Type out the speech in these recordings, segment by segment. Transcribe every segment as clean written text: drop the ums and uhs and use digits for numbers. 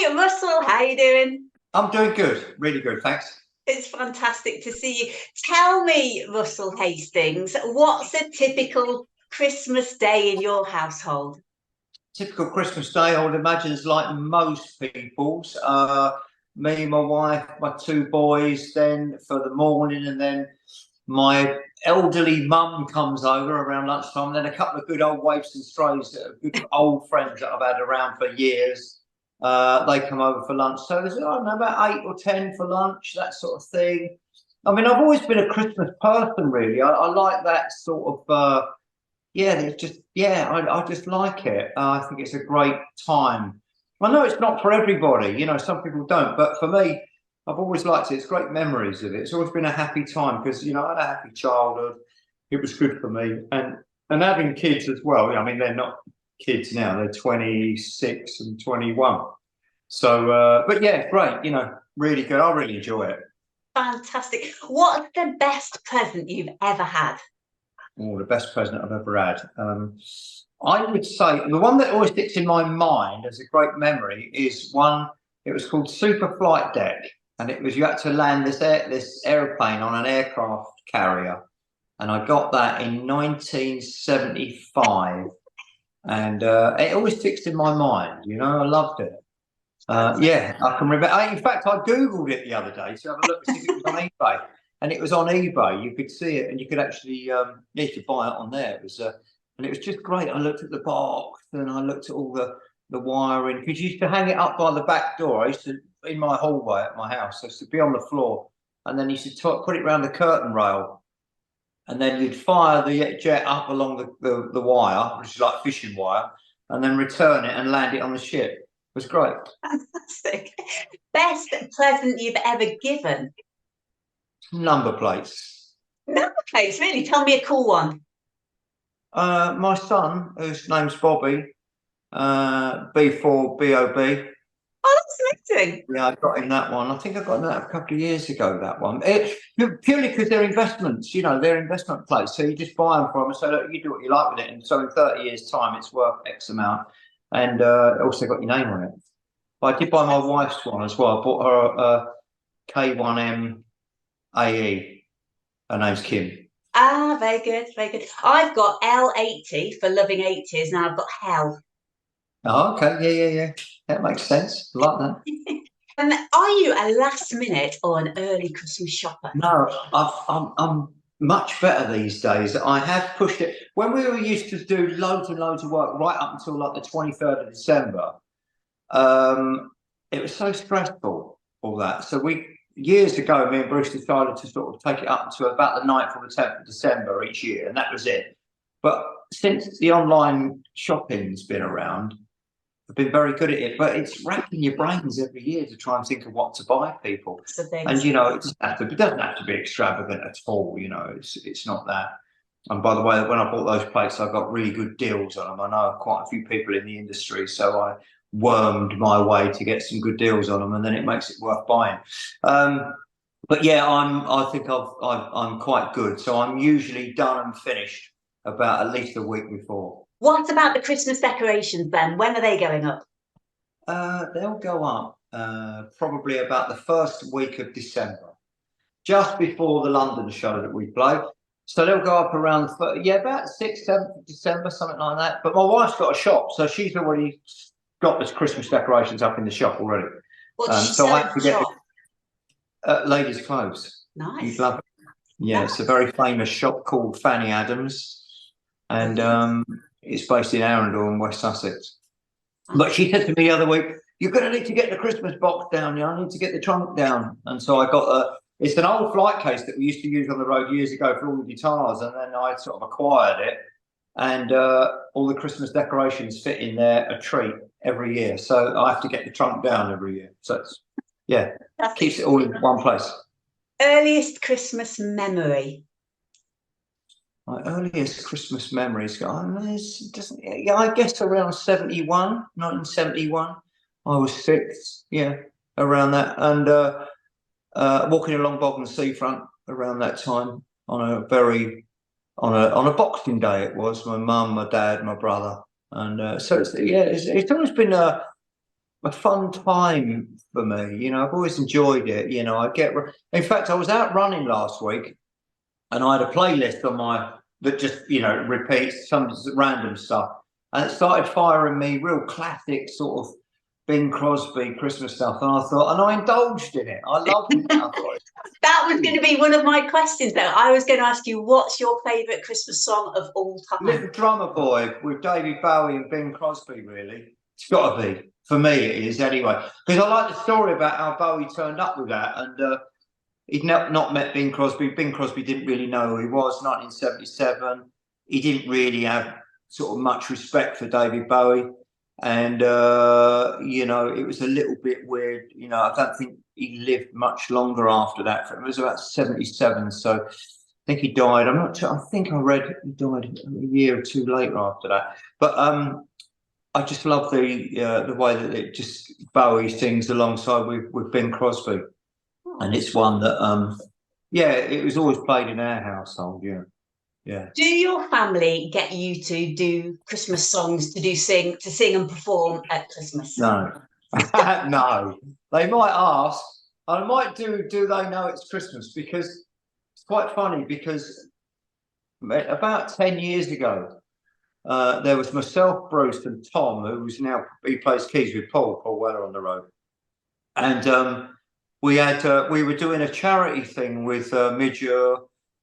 Hi, Russell. How you doing? I'm doing good, really good, thanks. It's fantastic to see you. Tell me, Russell Hastings, what's a typical Christmas day in your household? Typical Christmas day, I would imagine, is like most people's. Me, my wife, my two boys, then for the morning, and then my elderly mum comes over around lunchtime. Then a couple of good old waifs and strays, that are good old friends that I've had around for years. They come over for lunch. So there's, I don't know, about 8 or 10 for lunch, that sort of thing. I mean, I've always been a Christmas person, really. I like that sort of. Yeah, it's just I just like it. I think it's a great time. I know it's not for everybody, some people don't, but for me, I've always liked it. It's great memories of it. It's always been a happy time because I had a happy childhood. It was good for me, and having kids as well. I mean, they're not kids now; they're 26 and 21. So, but yeah, great. Really good. I really enjoy it. Fantastic. What's the best present you've ever had? Oh, the best present I've ever had. I would say the one that always sticks in my mind as a great memory is one. It was called Super Flight Deck, and it was you had to land this airplane on an aircraft carrier, and I got that in 1975, and it always sticks in my mind. I loved it. Yeah, I can remember. In fact, I googled it the other day to have a look to see if it was on eBay, and it was on eBay. You could see it, and you could actually need to buy it on there. It was, and it was just great. I looked at the box, and I looked at all the wiring because you used to hang it up by the back door. I used to in my hallway at my house. I used to be on the floor, and then you used to put it around the curtain rail, and then you'd fire the jet up along the wire, which is like fishing wire, and then return it and land it on the ship. It was great. Fantastic. Best present you've ever given? Number plates. No, place, really. Tell me a cool one. My son, whose name's Bobby, B4BOB. Oh, that's amazing. Yeah, I got him that one. I think I got him that a couple of years ago, that one. Purely because they're investments, they're investment plates. So you just buy them from them and say, look, you do what you like with it. And so in 30 years' time, it's worth X amount. And also got your name on it. But I did buy my wife's one as well. I bought her a K1M AE. Her name's Kim. Ah, very good, very good. I've got L80 for loving 80s, and I've got hell. Oh, okay. Yeah. That makes sense. I like that. Are you a last minute or an early Christmas shopper? No, I'm much better these days. I have pushed it. When we were used to do loads and loads of work right up until like the 23rd of December, um, it was so stressful, all that. So years ago, me and Bruce decided to sort of take it up until about the 9th or the 10th of December each year, and that was it. But since the online shopping's been around, I've been very good at it, but it's racking your brains every year to try and think of what to buy people. That's the thing. And it doesn't have to be extravagant at all. It's not that. And by the way, when I bought those plates, I got really good deals on them. I know quite a few people in the industry, so I wormed my way to get some good deals on them, and then it makes it worth buying. But yeah, I think I'm quite good. So I'm usually done and finished about at least a week before. What about the Christmas decorations then? When are they going up? They'll go up probably about the first week of December, just before the London show that we play. So they'll go up around about 6th, 7th of December, something like that. But my wife's got a shop, so she's already got the Christmas decorations up in the shop already. What's she So I selling have in to the get shop? ladies' clothes. You'd Nice. love it. Yeah, it's a very famous shop called Fanny Adams, and it's based in Arundel in West Sussex. But she said to me the other week, "You're going to need to get the Christmas box down. I need to get the trunk down." And so I got it's an old flight case that we used to use on the road years ago for all the guitars, and then I sort of acquired it, and all the Christmas decorations fit in there a treat every year. So I have to get the trunk down every year. So keeps it all in one place. Earliest Christmas memory. My earliest Christmas memories, I guess around 71, 1971. I was 6, around that. And walking along Bognor Seafront around that time on a Boxing Day it was. My mum, my dad, my brother. And so it's always been a fun time for me. You know, I've always enjoyed it. You know, in fact, I was out running last week, and I had a playlist on my that just repeats some random stuff, and it started firing me real classic sort of Bing Crosby Christmas stuff, and I indulged in it. I loved it. I thought, That was going to be one of my questions, though. I was going to ask you, what's your favourite Christmas song of all time? Little Drummer Boy with David Bowie and Bing Crosby, really. It's got to be. For me, it is anyway. Because I like the story about how Bowie turned up with that. And he'd not met Bing Crosby. Bing Crosby didn't really know who he was, 1977. He didn't really have sort of much respect for David Bowie. And, it was a little bit weird. I don't think he lived much longer after that. It was about 77. So I think he died. I'm not sure. I think I read he died a year or two later after that. But I just love the way that it just Bowie sings alongside with Bing Crosby. And it's one that, it was always played in our household. Yeah. Yeah. Do your family get you to do Christmas songs to sing and perform at Christmas? No, no. They might ask. I might do. Do they know it's Christmas? Because it's quite funny. Because about 10 years ago, there was myself, Bruce, and Tom, he plays keys with Paul Weller on the road, and we were doing a charity thing with Midger,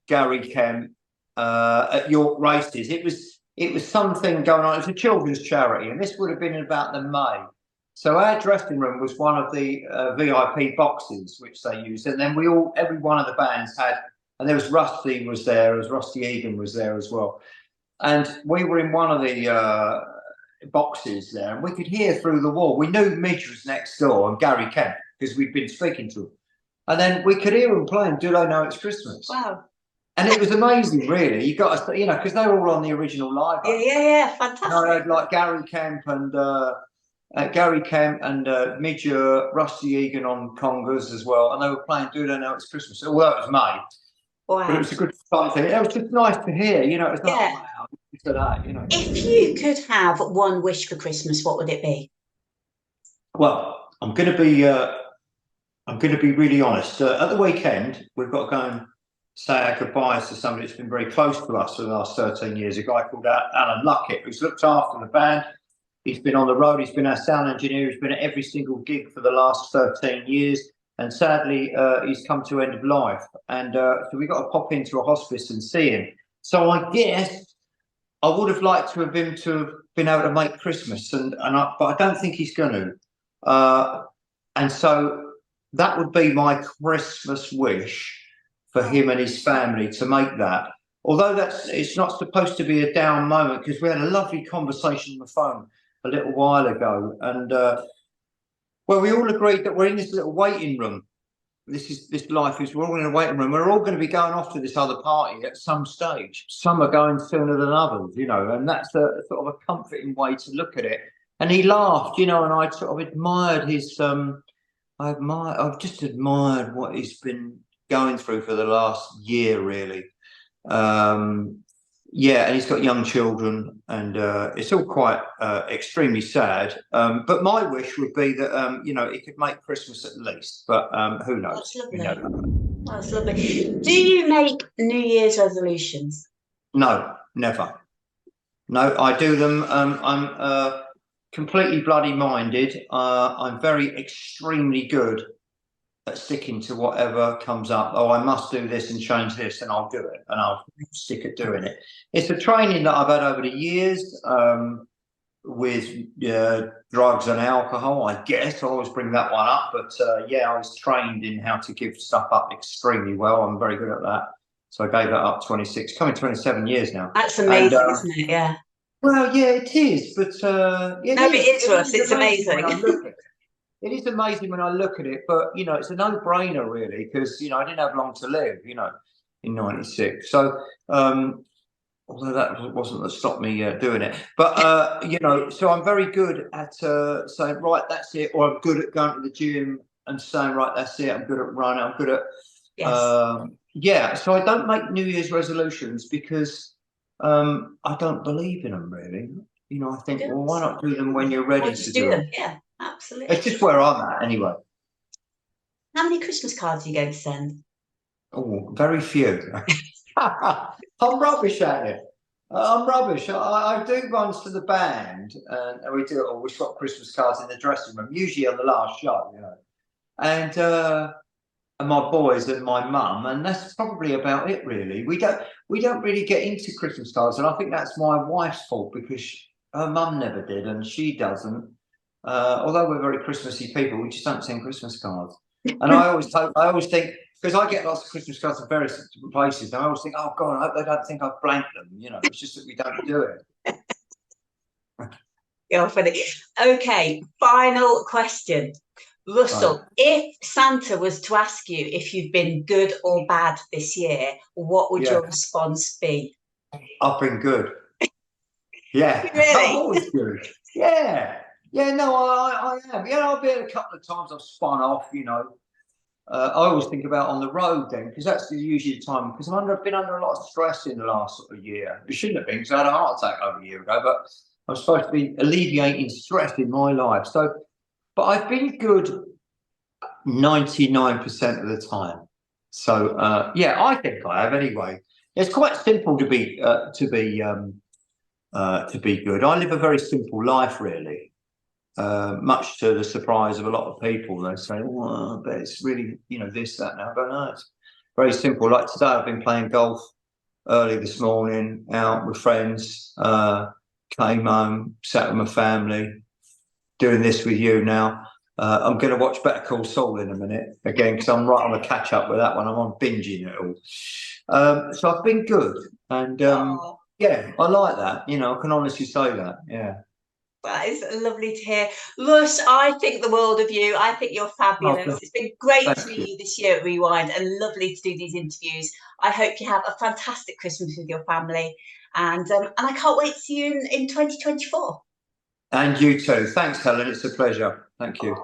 Gary Kemp. At York Races, it was something going on. It was a children's charity, and this would have been in about the May. So our dressing room was one of the VIP boxes which they used, and then every one of the bands had, and there was Rusty Egan was there as well, and we were in one of the boxes there, and we could hear through the wall. We knew Midge was next door and Gary Kemp because we'd been speaking to him, and then we could hear them playing "Do They Know It's Christmas?" Wow. And it was amazing, really. You got to, because they were all on the original live. Yeah, fantastic. I had like Gary Kemp and Midger, Rusty Egan on congas as well, and they were playing "Do They Know It's Christmas?" Although it was May, wow. But it was a good fun thing. It was just nice to hear. It was like, wow, today. If you could have one wish for Christmas, what would it be? Well, I'm going to be really honest. At the weekend, we've got to go and say our goodbyes to somebody that's been very close to us for the last 13 years, a guy called Alan Luckett, who's looked after the band. He's been on the road, he's been our sound engineer, he's been at every single gig for the last 13 years, and sadly, he's come to end of life. And so we got to pop into a hospice and see him. So I guess I would have liked to have been able to make Christmas, but I don't think he's going to. And so that would be my Christmas wish, for him and his family to make that. Although it's not supposed to be a down moment, because we had a lovely conversation on the phone a little while ago, and we all agreed that we're in this little waiting room. We're all in a waiting room. We're all going to be going off to this other party at some stage. Some are going sooner than others, and that's a sort of a comforting way to look at it. And he laughed, and I sort of admired his. I've just admired what he's been going through for the last year, really. And he's got young children, and it's all quite extremely sad. But my wish would be that he could make Christmas at least. But who knows? That's lovely. That's lovely. Do you make New Year's resolutions? No, never. No, I do them. I'm completely bloody minded. I'm very extremely good at sticking to whatever comes up. Oh, I must do this and change this, and I'll do it, and I'll stick at doing it. It's a training that I've had over the years with drugs and alcohol. I guess I always bring that one up, but I was trained in how to give stuff up extremely well. I'm very good at that. So I gave that up 27 years now. That's amazing, isn't it? Yeah. Well, yeah, it is, but it is to us. It's amazing. It is amazing when I look at it, but it's a no-brainer really, because I didn't have long to live, in '96. So although that wasn't that stopped me doing it, but so I'm very good at saying, right, that's it, or I'm good at going to the gym and saying, right, that's it. I'm good at running. I'm good at So I don't make New Year's resolutions because I don't believe in them really. I think, well, why not do them when you're ready to do them? Yeah. Absolutely. It's just where I'm at anyway. How many Christmas cards are you going to send? Oh, very few. I'm rubbish at it. I'm rubbish. I do ones for the band, and we do. Or we swap Christmas cards in the dressing room, usually on the last show, you know. And my boys and my mum, and that's probably about it, really. We don't really get into Christmas cards, and I think that's my wife's fault because her mum never did, and she doesn't. Although we're very Christmassy people, we just don't send Christmas cards. And I always think, because I get lots of Christmas cards from various different places, and I always think, oh God, I hope they don't think I've blanked them. You know, it's just that we don't do it. You're funny. Okay, final question. Russell, Right. if Santa was to ask you if you've been good or bad this year, what would Yeah, your response be? I've been good. Yeah, I'm Really? always good. Yeah, yeah. No, I am. Yeah, I've been a couple of times. I've spun off. You know, I always think about on the road then, because that's usually the time. Because I've been under a lot of stress in the last sort of year. It shouldn't have been, because I had a heart attack over a year ago. But I'm supposed to be alleviating stress in my life. So, but I've been good 99% of the time. So, yeah, I think I have anyway. It's quite simple to be good. I live a very simple life, really. Much to the surprise of a lot of people, they say, "Oh, but it's really, you know, this, that." Now I go, "No, it's very simple." Like today, I've been playing golf early this morning, out with friends. Came home, sat with my family, doing this with you now. I'm going to watch Better Call Saul in a minute again because I'm right on the catch up with that one. I'm on binging it all. So I've been good, and Oh, yeah, I like that. You know, I can honestly say that. Yeah. that is lovely to hear. Russ, I think the world of you. I think you're fabulous. Oh, It's been great to thank meet you. you this year at Rewind and lovely to do these interviews. I hope you have a fantastic Christmas with your family. And I can't wait to see you in 2024. And you too. Thanks, Helen. It's a pleasure. Thank you.